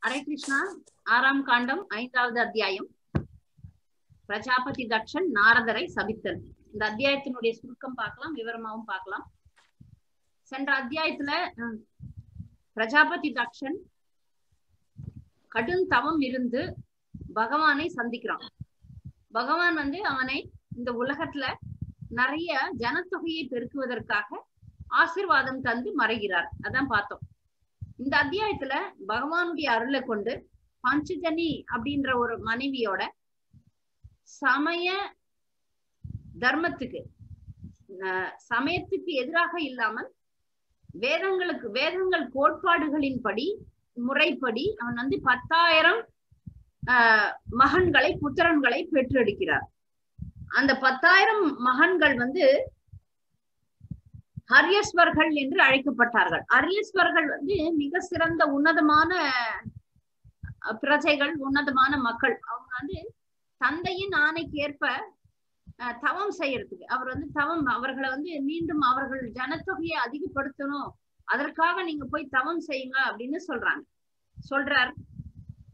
हरे कृष्णा आराम कांडम 5வது அத்தியாயம் பிரஜாபதி தக்ஷன் நாரதரை சபித்தல். இந்த அத்தியாயத்தினுடைய சுருக்கம் பார்க்கலாம், விவரமாவும் பார்க்கலாம். சென்ற அத்தியாயத்துல பிரஜாபதி தக்ஷன் கடும் தவம் இருந்து பகவானை சந்திக்கிறான். பகவான் அவனை இந்த உலகத்துல நிறைய ஜனத்தொகையை பெருக்குவதற்காக ஆசீர்வாதம் தந்து மறைகிறார். அதான் பார்த்தோம். இந்த அத்தியாயத்துல பகவானுடைய அருளை கொண்டு பஞ்சஜனி அப்படின்ற ஒரு மனைவியோட சமய தர்மத்துக்கு சமயத்துக்கு எதிராக இல்லாமல் வேதங்கள் கோட்பாடுகளின்படி முறைப்படி அவன் 10,000 மகன்களை புத்திரன்களை பெற்றெடுக்கிறார். அந்த 10,000 மகன்கள் ஹரியஸ்வர்கள் என்று அழைக்கப்பட்டார்கள். ஹரியஸ்வர்கள் மிக சிறந்த உன்னதமான பிரஜைகள், உன்னதமான மக்கள். அவங்க தந்தையின் ஆணைக்கு ஏற்ப தவம் செய்யறதுக்கு அவர் தவம் அவர்களை மீண்டும் அவர்கள் ஜனத்தொகையை அதிகப்படுத்தணும், அதற்காக நீங்க போய் தவம் செய்யுங்க அப்படின்னு சொல்றார்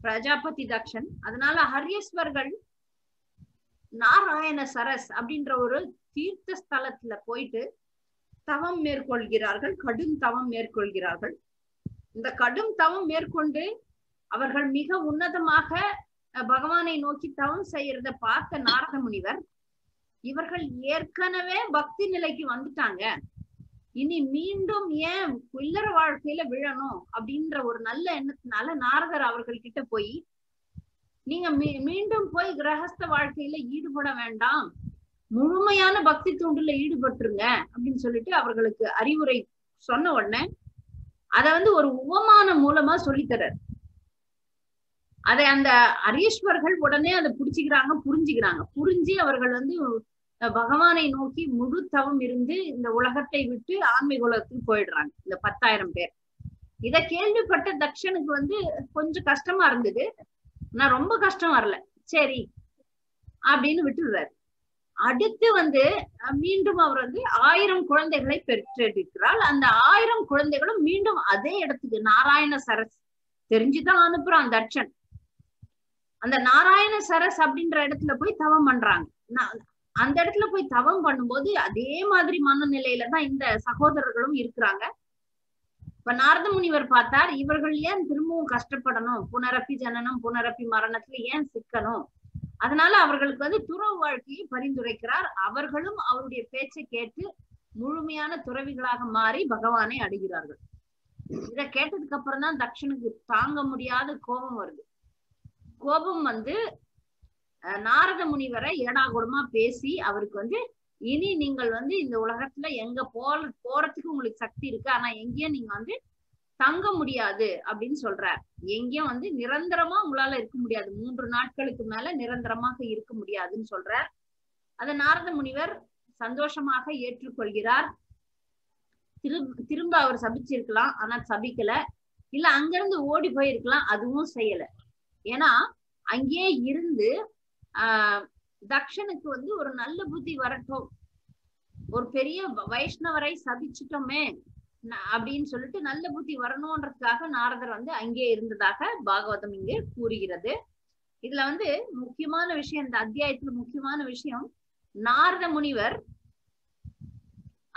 பிரஜாபதி தக்ஷன். அதனால ஹரியஸ்வர்கள் நாராயண சரஸ் அப்படின்ற ஒரு தீர்த்த ஸ்தலத்துல போயிட்டு தவம் மேற்கொள்கிறார்கள், கடும் தவம் மேற்கொள்கிறார்கள். இந்த கடும் தவம் மேற்கொண்டு அவர்கள் மிக உன்னதமாக பகவானை நோக்கி தவம் செய்யறத பார்த்த நாரத முனிவர், இவர்கள் ஏற்கனவே பக்தி நிலைக்கு வந்துட்டாங்க, இனி மீண்டும் ஏன் இல்லற வாழ்க்கையில விழணும் அப்படின்ற ஒரு நல்ல எண்ணத்தினால நாரதர் அவர்கள் கிட்ட போய், நீங்க மீண்டும் போய் கிரகஸ்த வாழ்க்கையில ஈடுபட வேண்டாம், முழுமையான பக்தி தொண்டுல ஈடுபட்டுருங்க அப்படின்னு சொல்லிட்டு அவர்களுக்கு அறிவுரை சொன்ன உடனே அத ஒரு உவமானம் மூலமா சொல்லித்தரார். அதை அந்த ஹரியஸ்வர்கள் உடனே அதை புரிஞ்சு அவர்கள் பகவானை நோக்கி முழு தவம் இருந்து இந்த உலகத்தை விட்டு ஆன்மீக உலகத்துக்கு போயிடுறாங்க, இந்த 10,000 பேர். இத கேள்விப்பட்ட தக்ஷனுக்கு கொஞ்சம் கஷ்டமா இருந்தது. நான் ரொம்ப கஷ்டம் வரல, சரி அப்படின்னு விட்டுடுறாரு. அடுத்து மீண்டும் அவர் 1000 குழந்தைகளை பெற்றெடுக்கிறாள். அந்த 1000 குழந்தைகளும் மீண்டும் அதே இடத்துக்கு நாராயண சரஸ் தெரிஞ்சுதான் அனுப்புறான் தட்சன். அந்த நாராயண சரஸ் அப்படின்ற இடத்துல போய் தவம் பண்றாங்க. அந்த இடத்துல போய் தவம் பண்ணும்போது அதே மாதிரி மனநிலையில தான் இந்த சகோதரர்களும் இருக்கிறாங்க. இப்ப நாரத முனிவர் பார்த்தார், இவர்கள் ஏன் திரும்பவும் கஷ்டப்படணும், புனரப்பி ஜனனம் புனரப்பி மரணத்துல ஏன் சிக்கணும், அதனால அவர்களுக்கு துறவு வாழ்க்கையை பரிந்துரைக்கிறார். அவர்களும் அவருடைய பேச்சை கேட்டு முழுமையான துறவிகளாக மாறி பகவானை அடைகிறார்கள். இத கேட்டதுக்கு அப்புறம் தான் தக்ஷனுக்கு தாங்க முடியாத கோபம் வருது. கோபம் நாரத முனிவரை ஏடாகூடமா பேசி அவருக்கு இனி நீங்கள் இந்த உலகத்துல எங்க போறதுக்கு உங்களுக்கு சக்தி இருக்கு, ஆனா எங்கேயும் நீங்க தங்க முடியாது அப்படின்னு சொல்றார். எங்கேயும் நிரந்தரமா உங்களால இருக்க முடியாது, 3 நாட்களுக்கு மேல நிரந்தரமாக இருக்க முடியாதுன்னு சொல்றார். அத நாரத முனிவர் சந்தோஷமாக ஏற்றுக்கொள்கிறார். திரும்ப அவர் சபிச்சிருக்கலாம், ஆனா சபிக்கல. இல்ல அங்கிருந்து ஓடி போயிருக்கலாம், அதுவும் செய்யல. ஏன்னா அங்கேயே இருந்து தக்ஷனுக்கு ஒரு நல்ல புத்தி வரட்டும், ஒரு பெரிய வைஷ்ணவரை சபிச்சிட்டோமே அப்படின்னு சொல்லிட்டு நல்ல புத்தி வரணும்ன்றதுக்காக நாரதர் அங்கே இருந்ததாக பாகவதம் இங்கே கூறுகிறது. இதுல முக்கியமான விஷயம், இந்த அத்தியாயத்துல முக்கியமான விஷயம், நாரத முனிவர்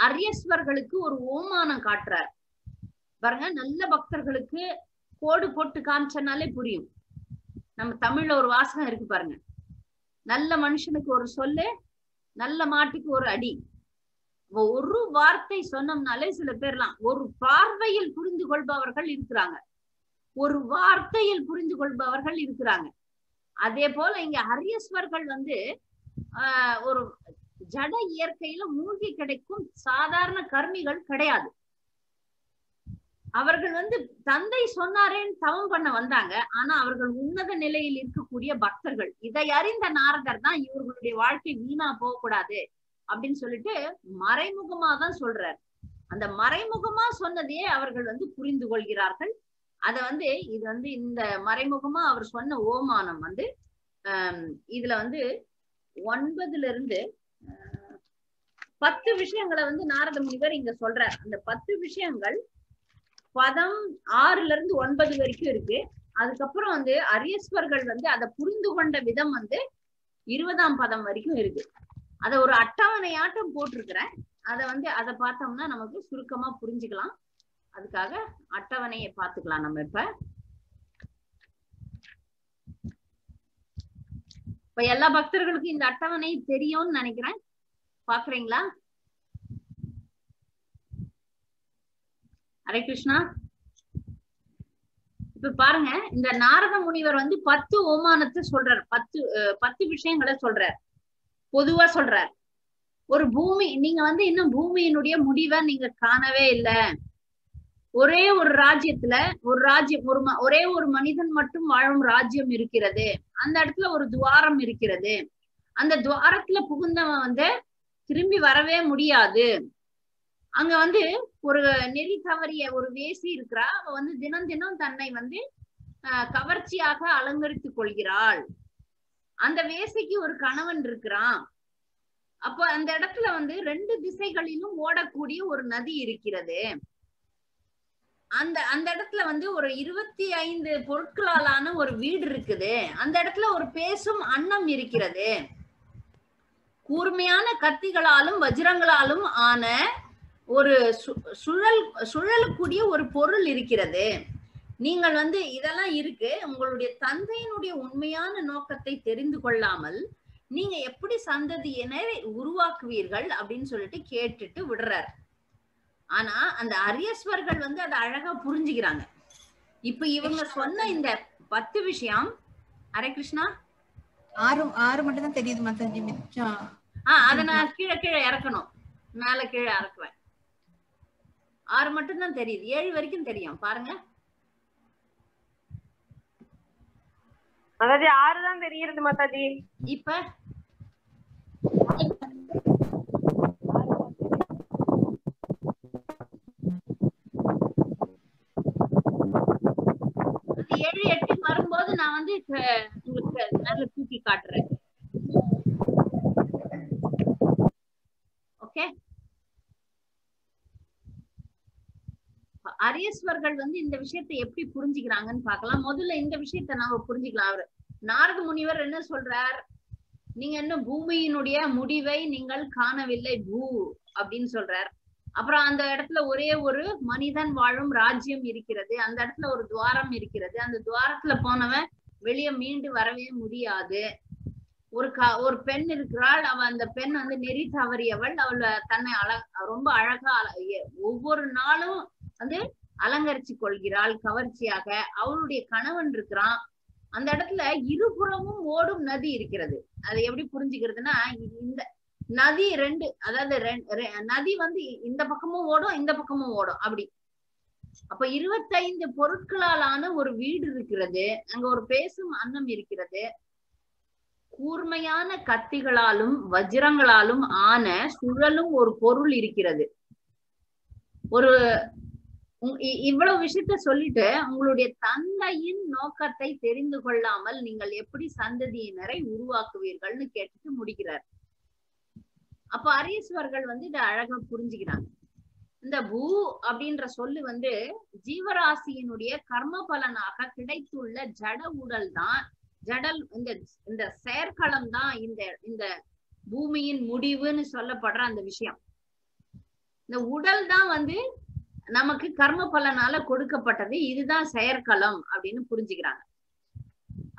அரியஸ்வர்களுக்கு ஒரு ஓமானம் காட்டுறார் பாருங்க. நல்ல பக்தர்களுக்கு கோடு போட்டு காமிச்சனாலே புரியும். நம்ம தமிழ்ல ஒரு வாசகம் இருக்கு பாருங்க, நல்ல மனுஷனுக்கு ஒரு சொல்லு, நல்ல மாட்டுக்கு ஒரு அடி. ஒரு வார்த்தை சொன்னோம்னாலே சில பேர்லாம் ஒரு பார்வையில் புரிந்து கொள்பவர்கள் இருக்கிறாங்க, ஒரு வார்த்தையில் புரிந்து கொள்பவர்கள் இருக்கிறாங்க. அதே போல இங்க ஹரியஸ்வர்கள் ஒரு ஜட இயற்கையில மூழ்கி கிடைக்கும் சாதாரண கர்மிகள் கிடையாது. அவர்கள் தந்தை சொன்னாரேன்னு தவம் பண்ண வந்தாங்க, ஆனா அவர்கள் உன்னத நிலையில் இருக்கக்கூடிய பக்தர்கள். இதை அறிந்த நாரதர் தான் இவர்களுடைய வாழ்க்கை வீணா போக கூடாது அப்படின்னு சொல்லிட்டு மறைமுகமா தான் சொல்றார். அந்த மறைமுகமா சொன்னதையே அவர்கள் புரிந்து கொள்கிறார்கள். அத இது இந்த மறைமுகமா அவர் சொன்ன ஓமானம் இதுல 9ல இருந்து 10 விஷயங்களை நாரத முனிவர் இங்க சொல்றார். அந்த 10 விஷயங்கள் பதம் 6ல இருந்து 9 வரைக்கும் இருக்கு. அதுக்கப்புறம் வந்து அரியஸ்வர்கள் வந்து அதை புரிந்து கொண்ட விதம் வந்து 20ஆம் பதம் வரைக்கும் இருக்கு. அத ஒரு அட்டவணையாட்டம் போட்டிருக்கிறேன். அதை பார்த்தோம்னா நமக்கு சுருக்கமா புரிஞ்சுக்கலாம். அதுக்காக அட்டவணையை பார்த்துக்கலாம் நம்ம. இப்ப எல்லா பக்தர்களுக்கும் இந்த அட்டவணை தெரியும்னு நினைக்கிறேன். பாக்குறீங்களா? ஹரே கிருஷ்ணா. இப்ப பாருங்க, இந்த நாரத முனிவர் வந்து 10 ஓமானத்தை சொல்றார். 10 விஷயங்களை சொல்றார். பொதுவா சொல்றார். ஒரு பூமி, நீங்க வந்து இன்னும் பூமியினுடைய முடிவை நீங்க காணவே இல்லை. ஒரே ஒரு ராஜ்யத்துல ஒரே ஒரு மனிதன் மட்டும் வாழும் ராஜ்யம் இருக்கிறது. அந்த இடத்துல ஒரு துவாரம் இருக்கிறது. அந்த துவாரத்துல புகுந்தவன் வந்து திரும்பி வரவே முடியாது. அங்க வந்து ஒரு நெறி தவறிய ஒரு வேசி இருக்கிறா. அவ வந்து தினம் தினம் தன்னை வந்து கவர்ச்சியாக அலங்கரித்துக் கொள்கிறாள். அந்த வேசிக்கு ஒரு கணவன் இருக்கிறான். அப்ப அந்த இடத்துல வந்து 2 திசைகளிலும் ஓடக்கூடிய ஒரு நதி இருக்கிறது. அந்த இடத்துல வந்து ஒரு 25 பொருட்களாலான ஒரு வீடு இருக்குது. அந்த இடத்துல ஒரு பேசும் அன்னம் இருக்கிறது. கூர்மையான கத்திகளாலும் வஜ்ரங்களாலும் ஆன ஒரு சுழலக்கூடிய ஒரு பொருள் இருக்கிறது. நீங்கள் வந்து இதெல்லாம் இருக்கு. உங்களுடைய தந்தையினுடைய உண்மையான நோக்கத்தை தெரிந்து கொள்ளாமல் நீங்க எப்படி சந்ததியினை உருவாக்குவீர்கள் அப்படின்னு சொல்லிட்டு கேட்டுட்டு விடுறார். ஆனா அந்த அரியஸ்வர்கள் வந்து அதை அழகா புரிஞ்சுக்கிறாங்க. இப்ப இவங்க சொன்ன இந்த 10 விஷயம், ஹரே கிருஷ்ணா, 6 மட்டும் தான் தெரியுது மாதாஜி. மிச்சம் அதை நான் கீழே இறக்கணும், மேல கீழே இறக்குவேன். 6 மட்டும் தான் தெரியுது. 7 வரைக்கும் தெரியும் பாருங்க. மாதாஜி 6 தான் தெரியுது மாதாஜி. இப்ப அது 7, 8 வரும்போது நான் வந்து உங்களுக்கு மேல தூக்கி காட்டுறேன். ஓகே. அரியஸ்வர்கள் வந்து இந்த விஷயத்தை எப்படி புரிஞ்சுக்கிறாங்கன்னு பார்க்கலாம். முதல்ல இந்த விஷயத்த நாம புரிஞ்சுக்கலாம். அவரு நாரத முனிவர் என்ன சொல்றார்? நீங்க இன்னும் பூமியினுடைய முடிவை நீங்கள் காணவில்லை பூ அப்படின்னு சொல்றார். அப்புறம் அந்த இடத்துல ஒரே ஒரு மனிதன் வாழும் ராஜ்யம் இருக்கிறது. அந்த இடத்துல ஒரு துவாரம் இருக்கிறது. அந்த துவாரத்துல போனவன் வெளியே மீண்டு வரவே முடியாது. ஒரு பெண் இருக்கிறாள். அந்த பெண் வந்து நெறி தவறியவள். அவள் தன்னை ரொம்ப அழகா ஒவ்வொரு நாளும் வந்து அலங்கரிச்சு கொள்கிறாள் கவர்ச்சியாக. அவளுடைய கணவன் இருக்கிறான். அந்த இடத்துல இருபுறமும் ஓடும் நதி இருக்கிறது. அதை எப்படி புரிஞ்சுக்கிறதுனா, இந்த நதி 2, அதாவது நதி வந்து இந்த பக்கமும் ஓடும், இந்த பக்கமும் ஓடும் அப்படி. அப்ப 25 பொருட்களாலான ஒரு வீடு இருக்கிறது. அங்க ஒரு பேசும் அன்னம் இருக்கிறது. கூர்மையான கத்திகளாலும் வஜ்ரங்களாலும் ஆன சுழலும் ஒரு பொருள் இருக்கிறது. இவ்வளவு விஷயத்த சொல்லிட்டு உங்களுடைய தந்தையின் நோக்கத்தை தெரிந்து கொள்ளாமல் நீங்கள் எப்படி சந்ததியினரை உருவாக்குவீர்கள்னு கேட்டுட்டு முடிக்கிறார். அப்ப அரியஸ்வர்கள் வந்து இதை அழகா புரிஞ்சுக்கிறாங்க. இந்த பூ அப்படின்ற சொல்லு வந்து ஜீவராசியினுடைய கர்ம பலனாக கிடைத்துள்ள ஜட உடல் தான். இந்த செயற்களம் தான் இந்த பூமியின் முடிவுன்னு சொல்லப்படுற அந்த விஷயம். இந்த உடல் தான் வந்து நமக்கு கர்ம பலனால கொடுக்கப்பட்டது. இதுதான் செயற்களம் அப்படின்னு புரிஞ்சுக்கிறாங்க.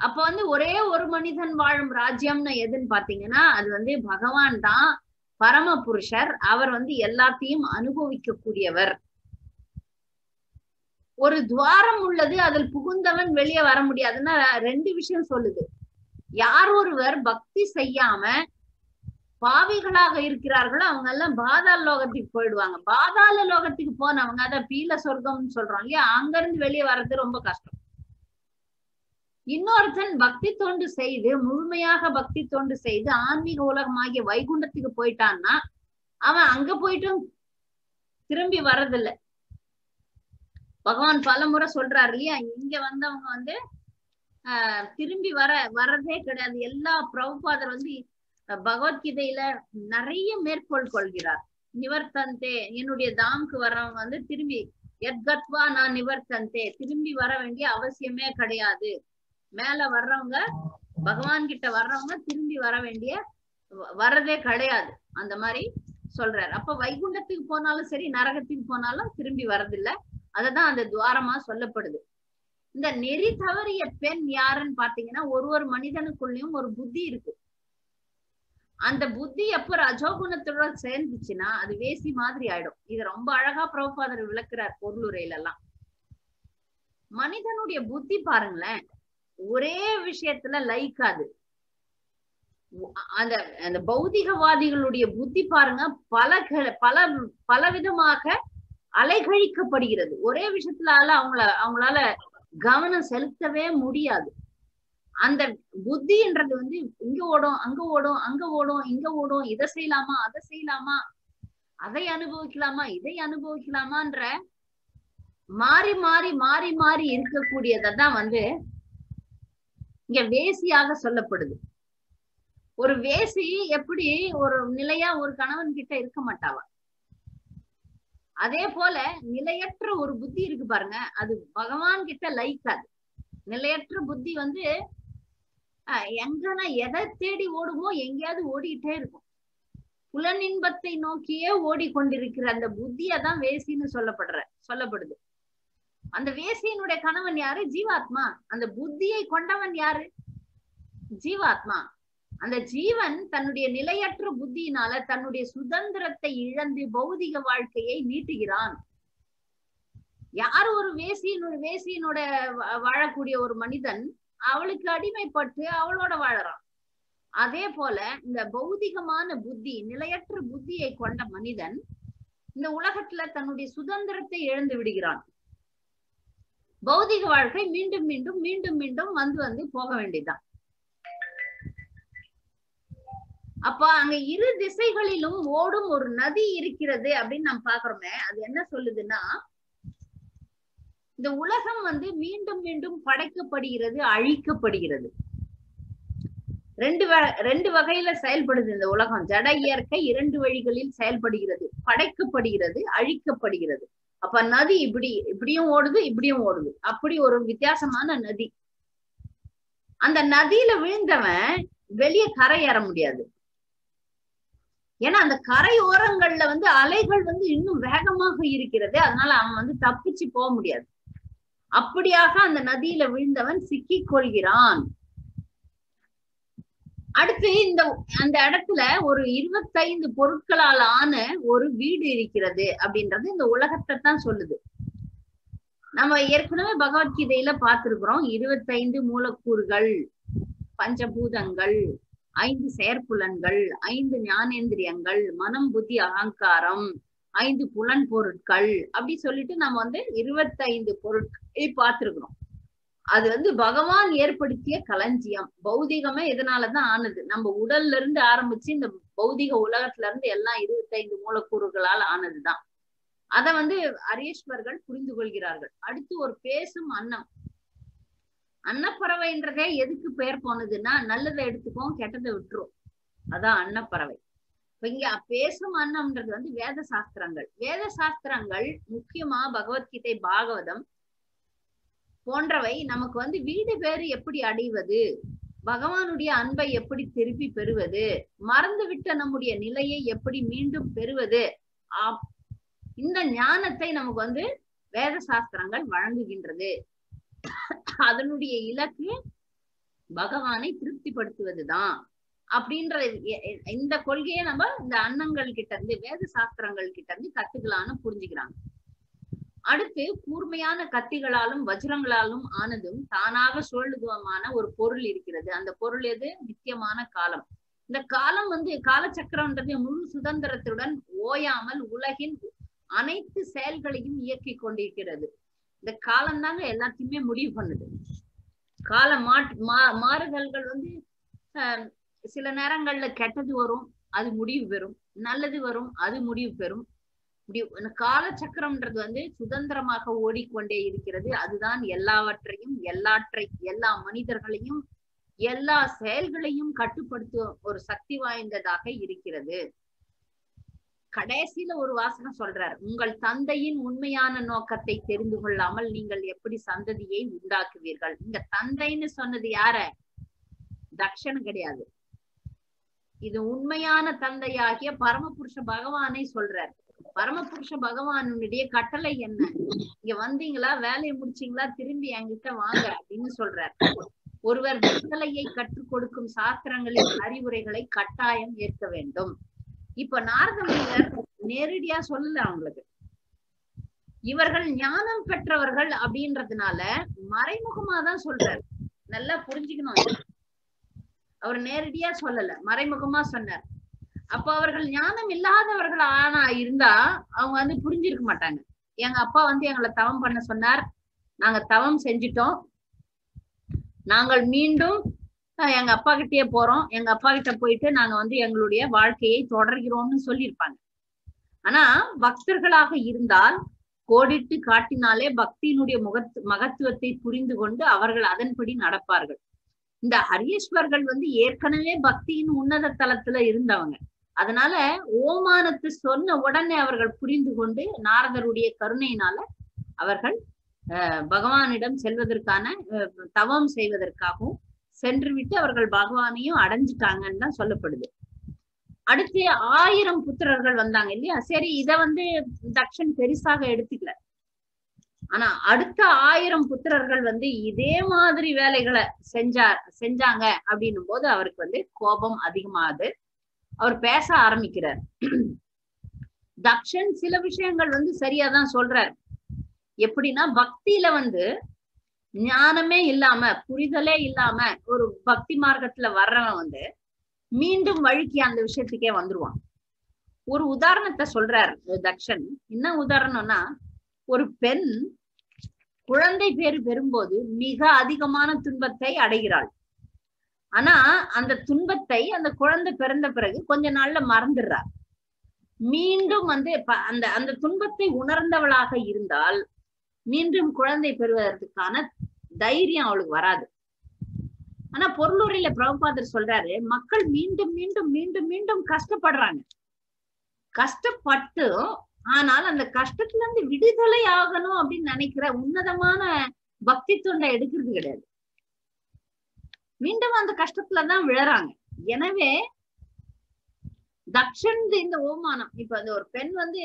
அப்ப வந்து ஒரே ஒரு மனிதன் வாழும் ராஜ்யம்னு எதுன்னு பாத்தீங்கன்னா, அது வந்து பகவான் தான், பரம புருஷர். அவர் வந்து எல்லாத்தையும் அனுபவிக்க கூடியவர். ஒரு துவாரம் உள்ளது, அதில் புகுந்தவன் வெளியே வர முடியாதுன்னா 2 விஷயம் சொல்லுது. யார் ஒருவர் பக்தி செய்யாம பாவிகளாக இருக்கிறார்களோ அவங்க எல்லாம் பாதாள லோகத்துக்கு போயிடுவாங்க. பாதாள லோகத்துக்கு போனவங்க, அத பீல சொர்க்கம்னு சொல்றோம் இல்லையா, அங்க இருந்து வெளியே வர்றது ரொம்ப கஷ்டம். இன்னொருத்தன் பக்தி தொண்டு செய்து, முழுமையாக பக்தி தொண்டு செய்து ஆன்மீக உலகமாகிய வைகுண்டத்துக்கு போயிட்டான்னா அவன் அங்க போயிட்டும் திரும்பி வர்றதில்லை. பகவான் பல முறை சொல்றாரு இல்லையா, இங்க வந்தவங்க வந்து திரும்பி வர்றதே கிடையாது. எல்லா பிரபுபாதர் வந்து பகவத்கீதையில நிறைய மேற்கோள் கொள்கிறார். நிவர்த்தந்தே, என்னுடைய தாம்க்கு வர்றவங்க வந்து திரும்பி எத்கத்வா நான் நிவர்த்தந்தே, திரும்பி வர வேண்டிய அவசியமே கிடையாது. மேல வர்றவங்க, பகவான் கிட்ட வர்றவங்க திரும்பி வரதே கிடையாது. அந்த மாதிரி சொல்றாரு. அப்ப வைகுண்டத்துக்கு போனாலும் சரி, நரகத்துக்கு போனாலும் திரும்பி வரதில்லை. அததான் அந்த துவாரமா சொல்லப்படுது. இந்த நெறி தவறிய பெண் யாருன்னு பாத்தீங்கன்னா, ஒரு மனிதனுக்குள்ளயும் ஒரு புத்தி இருக்கு. அந்த புத்தி எப்ப ரஜோகுணத்தோட சேர்ந்துச்சுன்னா அது வேசி மாதிரி ஆயிடும். இது ரொம்ப அழகா பிரபுபாதர் விளக்குறார் பொருளுரையில எல்லாம். மனிதனுடைய புத்தி பாருங்களேன், ஒரே விஷயத்துல லைக்காது. அந்த பௌதிகவாதிகளுடைய புத்தி பாருங்க, பல விதமாக அலைகழிக்கப்படுகிறது. ஒரே விஷயத்துல அவங்களால கவனம் செலுத்தவே முடியாது. அந்த புத்தின்றது வந்து இங்க ஓடும், அங்க ஓடும், அங்க ஓடும், இங்க ஓடும், இதை செய்யலாமா, அதை செய்யலாமா, அதை அனுபவிக்கலாமா, இதை அனுபவிக்கலாமான்ற மாறி மாறி மாறி மாறி இருக்கக்கூடியதான் வந்து இங்க வேசியாக சொல்லப்படுது. ஒரு வேசி எப்படி ஒரு நிலையா ஒரு கணவன் கிட்ட இருக்க மாட்டாவா, அதே போல நிலையற்ற ஒரு புத்தி இருக்கு பாருங்க, அது பகவான் கிட்ட லைக்காது. நிலையற்ற புத்தி வந்து எங்கன்னா எதை தேடி ஓடுமோ எங்கேயாவது ஓடிட்டே இருக்கும். புலனின்பத்தை நோக்கியே ஓடிக்கொண்டிருக்கிற அந்த புத்தியதான் வேசின்னு சொல்லப்படுது. அந்த வேசியினுடைய கணவன் யாரு? ஜீவாத்மா. அந்த புத்தியை கொண்டவன் யாரு? ஜீவாத்மா. அந்த ஜீவன் தன்னுடைய நிலையற்ற புத்தியினால தன்னுடைய சுதந்திரத்தை இழந்து பௌதிக வாழ்க்கையை நீட்டுகிறான். யார் ஒரு வேசியினோட வாழக்கூடிய ஒரு மனிதன் அவளுக்கு அடிமைப்பட்டு அவளோட வாழறான். அதே போல இந்த பௌதிகமான புத்தி, நிலையற்ற புத்தியை கொண்ட மனிதன் இந்த உலகத்துல தன்னுடைய சுதந்திரத்தை இழந்து விடுகிறான். பௌதிக வாழ்க்கை மீண்டும் மீண்டும் மீண்டும் மீண்டும் வந்து போக வேண்டியதுதான். அப்ப அங்க இரு திசைகளிலும் ஓடும் ஒரு நதி இருக்கிறது அப்படின்னு நம்ம பாக்குறோமே, அது என்ன சொல்லுதுன்னா, இந்த உலகம் வந்து மீண்டும் மீண்டும் படைக்கப்படுகிறது, அழிக்கப்படுகிறது. ரெண்டு வகையில செயல்படுது இந்த உலகம். ஜட இயற்கை 2 வழிகளில் செயல்படுகிறது, படைக்கப்படுகிறது, அழிக்கப்படுகிறது. அப்ப நதி இப்படியும் ஓடுது, இப்படியும் ஓடுது. அப்படி ஒரு வித்தியாசமான நதி. அந்த நதியில விழுந்தவன் வெளியே கரை ஏற முடியாது. ஏன்னா அந்த கரை ஓரங்கள்ல வந்து அலைகள் வந்து இன்னும் வேகமாக இருக்கிறது. அதனால அவன் வந்து தப்பிச்சு போக முடியாது. அப்படியாக அந்த நதியில விழுந்தவன் சிக்கிக் கொள்கிறான். அடுத்து அந்த இடத்துல ஒரு 25 பொருட்களால் ஆன ஒரு வீடு இருக்கிறது அப்படின்றது இந்த உலகத்தை தான் சொல்லுது. நம்ம ஏற்கனவே பகவத்கீதையில பார்த்திருக்கிறோம். 25 மூலக்கூறுகள், பஞ்சபூதங்கள், 5 செயற்புலன்கள், 5 ஞானேந்திரியங்கள், மனம், புத்தி, அகங்காரம், 5 புலன் பொருட்கள், அப்படி சொல்லிட்டு நம்ம வந்து 25 பொருட்களை பார்த்திருக்கிறோம். அது வந்து பகவான் ஏற்படுத்திய களஞ்சியம். பௌதிகமே இதனாலதான் ஆனது. நம்ம உடல்ல இருந்து ஆரம்பிச்சு இந்த பௌதிக உலகத்துல இருந்து எல்லாம் 25 மூலக்கூறுகளால் ஆனதுதான். அத வந்து அரியஸ்வர்கள் புரிந்து கொள்கிறார்கள். அடுத்து ஒரு பேசும் அன்னம். அன்னப்பறவைன்றதே எதுக்கு பெயர் போனதுன்னா, நல்லதை எடுத்துக்கும், கெட்டதை விட்டுரும். அதான் அன்னப்பறவை. இப்ப இங்க பேசும் அன்னம்ன்றது வந்து வேத சாஸ்திரங்கள். வேத சாஸ்திரங்கள் முக்கியமா பகவத்கீதை, பாகவதம் போன்றவை நமக்கு வந்து வீடு பேறு எப்படி அடைவது, பகவானுடைய அன்பை எப்படி திருப்பி பெறுவது, மறந்து விட்ட நம்முடைய நிலையை எப்படி மீண்டும் பெறுவது, இந்த ஞானத்தை நமக்கு வந்து வேத சாஸ்திரங்கள் வழங்குகின்றது. அதனுடைய இலக்கு பகவானை திருப்திப்படுத்துவதுதான் அப்படின்ற இந்த கொள்கையை நம்ம இந்த அன்னங்கள் கிட்ட இருந்து, வேத சாஸ்திரங்கள் கிட்ட இருந்து கத்துக்கலான்னு புரிஞ்சுக்கிறாங்க. அடுத்து கூர்மையான கத்திகளாலும் வஜ்ரங்களாலும் ஆனதும் தானாக சுழலுதுவமான ஒரு பொருள் இருக்கிறது. அந்த பொருள் எது? நித்தியமான காலம். இந்த காலம் வந்து காலச்சக்கரம்ன்றது முழு சுதந்திரத்துடன் ஓயாமல் உலகின் அனைத்து செயல்களையும் இயக்கி கொண்டிருக்கிறது. இந்த காலம் தாங்க எல்லாத்தையுமே முடிவு பண்ணுது. கால மாறுதல்கள் வந்து சில நேரங்கள்ல கெட்டது வரும், அது முடிவு பெறும். நல்லது வரும், அது முடிவு பெறும். காலச்சக்கரம்ன்றது வந்து சுதந்திரமாக ஓடிக்கொண்டே இருக்கிறது. அதுதான் எல்லாவற்றையும், எல்லா மனிதர்களையும், எல்லா செயல்களையும் கட்டுப்படுத்தும் ஒரு சக்தி வாய்ந்ததாக இருக்கிறது. கடைசியில ஒரு வாசகம் சொல்றார், உங்கள் தந்தையின் உண்மையான நோக்கத்தை தெரிந்து கொள்ளாமல் நீங்கள் எப்படி சந்ததியை உண்டாக்குவீர்கள். இந்த தந்தைன்னு சொன்னது யார? தக்ஷன் கிடையாது. இது உண்மையான தந்தையாகிய பரமபுருஷ பகவானை சொல்றார். பரமபுருஷ பகவானுடைய கட்டளை என்ன? இங்க வந்தீங்களா, வேலையை முடிச்சீங்களா, திரும்பி என்கிட்ட வாங்க அப்படின்னு சொல்றார். ஒருவர் விடுதலையை கற்றுக் கொடுக்கும் சாஸ்திரங்களின் அறிவுரைகளை கட்டாயம் ஏற்க வேண்டும். இப்ப நாரத முனிவர் நேரடியா சொல்லல அவங்களுக்கு. இவர்கள் ஞானம் பெற்றவர்கள் அப்படின்றதுனால மறைமுகமா தான் சொல்றாரு. நல்லா புரிஞ்சுக்கணும். அவர் நேரடியா சொல்லல, மறைமுகமா சொன்னார். அப்ப அவர்கள் ஞானம் இல்லாதவர்கள் ஆனா இருந்தா அவங்க வந்து புரிஞ்சிருக்க மாட்டாங்க. எங்க அப்பா வந்து எங்களை தவம் பண்ண சொன்னார், நாங்க தவம் செஞ்சிட்டோம், நாங்கள் மீண்டும் எங்க அப்பா கிட்டே போறோம், எங்க அப்பா கிட்ட போயிட்டு நாங்க வந்து எங்களுடைய வாழ்க்கையை தொடர்கிறோம்னு சொல்லியிருப்பாங்க. ஆனா பக்தர்களாக இருந்தால் கோடிட்டு காட்டினாலே பக்தியினுடைய மகத்துவத்தை புரிந்து கொண்டு அவர்கள் அதன்படி நடப்பார்கள். இந்த ஹரியஸ்வர்கள் வந்து ஏற்கனவே பக்தியின் உன்னத தலத்துல இருந்தவங்க. அதனால ஓமானத்து சொன்ன உடனே அவர்கள் புரிந்து கொண்டு நாரதருடைய கருணையினால அவர்கள் பகவானிடம் செல்வதற்கான தவம் செய்வதற்காகவும் சென்று விட்டு அவர்கள் பகவானையும் அடைஞ்சிட்டாங்கன்னு தான் சொல்லப்படுது. அடுத்து 1000 புத்திரர்கள் வந்தாங்க இல்லையா? சரி, இத வந்து தக்ஷன் பெருசாக எடுத்துக்கல. ஆனா அடுத்த 1000 புத்திரர்கள் வந்து இதே மாதிரி வேலைகளை செஞ்சாங்க அப்படின்னும் போது அவருக்கு வந்து கோபம் அதிகமாகுது. அவர் பேச ஆரம்பிக்கிறார். தக்ஷன் சில விஷயங்கள் வந்து சரியாதான் சொல்றார். எப்படின்னா, பக்தியில வந்து ஞானமே இல்லாம புரிதலே இல்லாம ஒரு பக்தி மார்க்கத்துல வர்றவன் வந்து மீண்டும் வழிக்கு அந்த விஷயத்துக்கே வந்துருவான். ஒரு உதாரணத்தை சொல்றார் தக்ஷன். என்ன உதாரணம்னா, ஒரு பெண் குழந்தை பேரு பெறும்போது மிக அதிகமான துன்பத்தை அடைகிறாள். ஆனா அந்த துன்பத்தை அந்த குழந்தை பிறந்த பிறகு கொஞ்ச நாள்ல மறந்துடுறார். மீண்டும் வந்து அந்த அந்த துன்பத்தை உணர்ந்தவளாக இருந்தால் மீண்டும் குழந்தை பெறுவதற்கான தைரியம் அவளுக்கு வராது. ஆனா பொருளுரையில பிரபுபாதர் சொல்றாரு, மக்கள் மீண்டும் மீண்டும் மீண்டும் மீண்டும் கஷ்டப்படுறாங்க. கஷ்டப்பட்டு ஆனால் அந்த கஷ்டத்துல இருந்து விடுதலை ஆகணும் அப்படின்னு நினைக்கிற உன்னதமான பக்தி தொண்டை எடுக்கிறது கிடையாது. மீண்டும் அந்த கஷ்டத்துலதான் விழறாங்க. எனவே தக்ஷன் இந்த ஓமானம், இப்ப அந்த ஒரு பெண் வந்து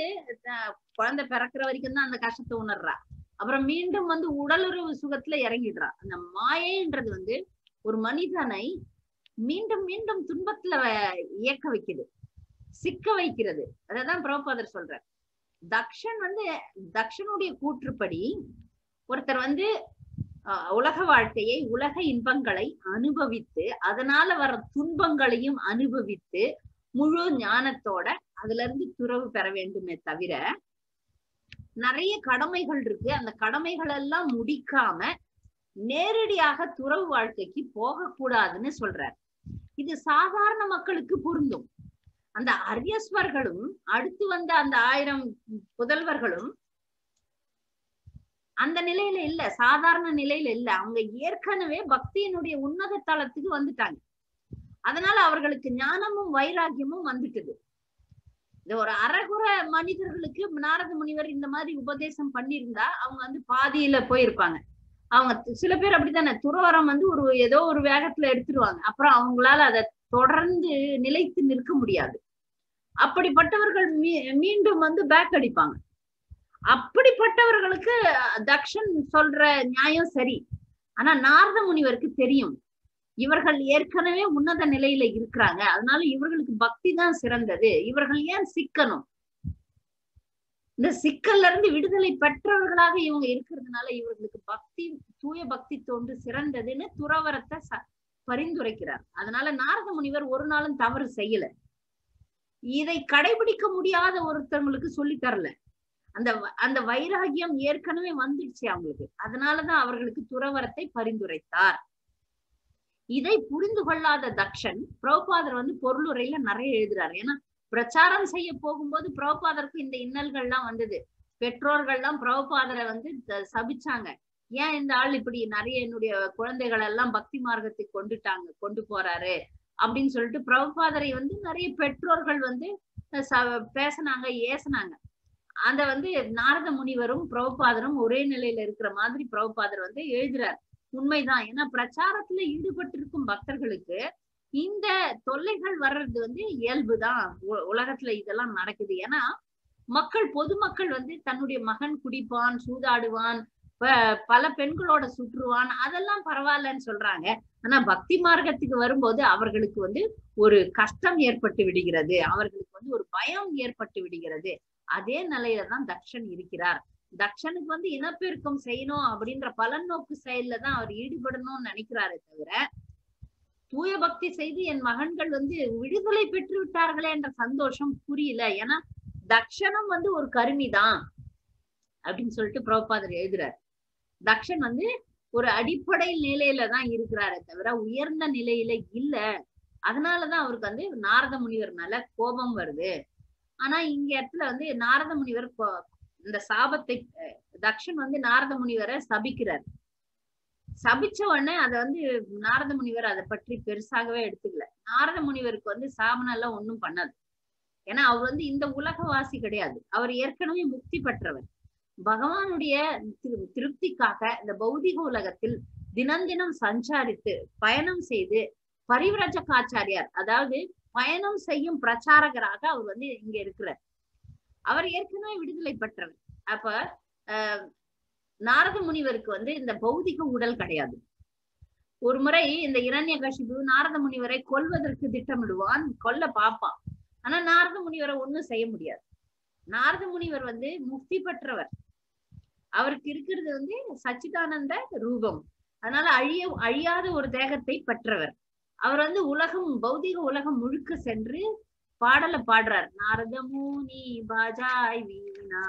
குழந்தை பிறக்கிற வரைக்கும் தான் அந்த கஷ்டத்தை உணர்றா. அப்புறம் மீண்டும் வந்து உடலுறவு சுகத்துல இறங்கிடுறா. அந்த மாயைன்றது வந்து ஒரு மனிதனை மீண்டும் மீண்டும் துன்பத்துல இயக்க வைக்குது, சிக்க வைக்கிறது. அதான் பிரபுபாதர் சொல்றார். தக்ஷன் வந்து தக்ஷனுடைய கூற்றுப்படி ஒருத்தர் வந்து உலக வாழ்க்கையை, உலக இன்பங்களை அனுபவித்து அதனால வர துன்பங்களையும் அனுபவித்து முழு ஞானத்தோட அதுல இருந்து துறவு பெற வேண்டுமே தவிர, நிறைய கடமைகள் இருக்கு, அந்த கடமைகள் எல்லாம் முடிக்காம நேரடியாக துறவு வாழ்க்கைக்கு போகக்கூடாதுன்னு சொல்றார். இது சாதாரண மக்களுக்கு பொருந்தும். அந்த அரியஸ்வர்களும் அடுத்து வந்த அந்த 1000 புதல்வர்களும் அந்த நிலையில இல்ல, சாதாரண நிலையில இல்ல. அவங்க ஏற்கனவே பக்தியினுடைய உன்னத தளத்துக்கு வந்துட்டாங்க. அதனால அவர்களுக்கு ஞானமும் வைராகியமும் வந்துட்டுது. இந்த ஒரு அறகுற மனிதர்களுக்கு நாரத முனிவர் இந்த மாதிரி உபதேசம் பண்ணியிருந்தா அவங்க வந்து பாதியில போயிருப்பாங்க. அவங்க சில பேர் அப்படித்தானே, துறவரம் வந்து ஏதோ ஒரு வேகத்துல எடுத்துருவாங்க, அப்புறம் அவங்களால அதை தொடர்ந்து நிலைத்து நிற்க முடியாது. அப்படிப்பட்டவர்கள் மீண்டும் வந்து பேக் அடிப்பாங்க. அப்படிப்பட்டவர்களுக்கு தக்ஷன் சொல்ற நியாயம் சரி. ஆனா நாரத முனிவருக்கு தெரியும் இவர்கள் ஏற்கனவே உன்னத நிலையில இருக்கிறாங்க, அதனால இவர்களுக்கு பக்தி தான் சிறந்தது, இவர்கள் ஏன் சிக்கணும்? இந்த சிக்கல்ல இருந்து விடுதலை பெற்றவர்களாக இவங்க இருக்கிறதுனால இவர்களுக்கு பக்தி, தூய பக்தி தோன்று சிறந்ததுன்னு துறவரத்தை பரிந்துரைக்கிறார். அதனால நாரத முனிவர் ஒரு நாளும் தவறு செய்யல. இதை கடைபிடிக்க முடியாத ஒருத்தவங்களுக்கு சொல்லி தரல. அந்த வைராகியம் ஏற்கனவே வந்துடுச்சு அவங்களுக்கு. அதனாலதான் அவர்களுக்கு துறவரத்தை பரிந்துரைத்தார். இதை புரிந்து கொள்ளாத தக்ஷன் பிரபுபாதர் வந்து பொருளுரையில நிறைய எழுதுறாரு. ஏன்னா பிரச்சாரம் செய்ய போகும்போது பிரபுபாதருக்கு இந்த இன்னல்கள்லாம் வந்தது. பெற்றோர்கள்லாம் பிரபுபாதரை வந்து சபிச்சாங்க. ஏன் இந்த ஆள் இப்படி நிறைய என்னுடைய குழந்தைகள் எல்லாம் பக்தி மார்க்கத்துக்கு கொண்டு போறாரு அப்படின்னு சொல்லிட்டு பிரபுபாதரை வந்து நிறைய பெற்றோர்கள் வந்து பேசினாங்க, ஏசினாங்க. அத வந்து நாரத முனிவரும் பிரபுபாதரும் ஒரே நிலையில இருக்கிற மாதிரி பிரபுபாதர் வந்து எழுதுறார். உண்மைதான். ஏன்னா பிரச்சாரத்துல ஈடுபட்டிருக்கும் பக்தர்களுக்கு இந்த தொல்லைகள் வர்றது வந்து இயல்புதான். உலகத்துல இதெல்லாம் நடக்குது. ஏன்னா பொதுமக்கள் வந்து தன்னுடைய மகன் குடிப்பான், சூதாடுவான், பல பெண்களோட சுற்றுவான், அதெல்லாம் பரவாயில்லன்னு சொல்றாங்க. ஆனா பக்தி மார்க்கத்துக்கு வரும்போது அவர்களுக்கு வந்து ஒரு கஷ்டம் ஏற்பட்டு விடுகிறது, அவர்களுக்கு வந்து ஒரு பயம் ஏற்பட்டு விடுகிறது. அதே நிலையில தான் தக்ஷன் இருக்கிறார். தக்ஷனுக்கு வந்து இனப்பெருக்கம் செய்யணும் அப்படின்ற பலநோக்கு செயல்ல தான் அவர் ஈடுபடணும்னு நினைக்கிறாரே தவிர, தூய பக்தி செய்து என் மகன்கள் வந்து விடுதலை பெற்று விட்டார்களே என்ற சந்தோஷம் புரியல. ஏன்னா தக்ஷனும் வந்து ஒரு கருமிதான் அப்படின்னு சொல்லிட்டு பிரபுபாதர் எழுதுறார். தக்ஷன் வந்து ஒரு அடிப்படை நிலையில தான் இருக்கிறாரே தவிர உயர்ந்த நிலையில இல்ல. அதனாலதான் அவருக்கு வந்து நாரத முனிவர் மேல கோபம் வருது. ஆனா இங்க இடத்துல வந்து நாரத முனிவர் இந்த சாபத்தை தக்ஷன் வந்து நாரத முனிவரை சபிக்கிறார். சபிச்ச உடனே அதை வந்து நாரத முனிவர் அதை பற்றி பெருசாகவே எடுத்துக்கல. நாரத முனிவருக்கு வந்து சாபனம் எல்லாம் ஒண்ணும் பண்ணாது. ஏன்னா அவர் வந்து இந்த உலகவாசி கிடையாது. அவர் ஏற்கனவே முக்தி பெற்றவர். பகவானுடைய திருப்திக்காக இந்த பௌதிக உலகத்தில் தினம் சஞ்சாரித்து பயணம் செய்து பரிவிரஜகாச்சாரியார், அதாவது பயணம் செய்யும் பிரச்சாரகராக அவர் வந்து இங்க இருக்கிறார். அவர் ஏற்கனவே விடுதலை பெற்றவர். அப்ப நாரத முனிவருக்கு வந்து இந்த பௌதிக உடல் கிடையாது. ஒரு முறை இந்த இரண்யகசிபு நாரத முனிவரை கொல்வதற்கு திட்டமிடுவான், கொல்ல பார்ப்பான். ஆனா நாரத முனிவரை ஒண்ணும் செய்ய முடியாது. நாரத முனிவர் வந்து முக்தி பெற்றவர். அவருக்கு இருக்கிறது வந்து சச்சிதானந்த ரூபம். அதனால அழியாத ஒரு தேகத்தை பெற்றவர். அவர் வந்து பௌதிக உலகம் முழுக்க சென்று பாடலை பாடுறார். நாரத முனி பாஜாய் வீணா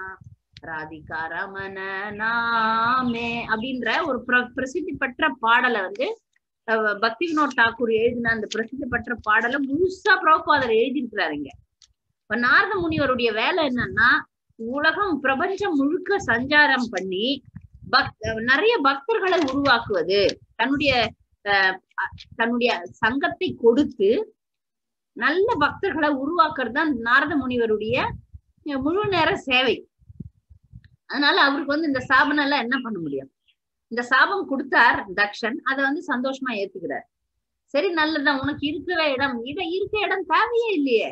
ராதிகா ரமண நாமே அப்படின்ற ஒரு பிரசித்தி பெற்ற பாடலை வந்து பக்தி வினோத் தாக்கூர் எழுதின அந்த பிரசித்தி பெற்ற பாடலை முழுசா பிரபுபாதர் எழுதியிருக்கிறாரு. இங்க இப்ப நாரத முனிவருடைய வேலை என்னன்னா, பிரபஞ்சம் முழுக்க சஞ்சாரம் பண்ணி நிறைய பக்தர்களை உருவாக்குவது, தன்னுடைய சங்கத்தை கொடுத்து நல்ல பக்தர்களை உருவாக்குறது தான் நாரத முனிவருடைய முழு நேர சேவை. அதனால அவருக்கு வந்து இந்த சாபனம் எல்லாம் என்ன பண்ண முடியும்? இந்த சாபம் கொடுத்தார் தக்ஷன், அதை வந்து சந்தோஷமா ஏத்துக்கிறார். சரி, நல்லதுதான், உனக்கு இருக்கிற இடம் தேவையே இல்லையே.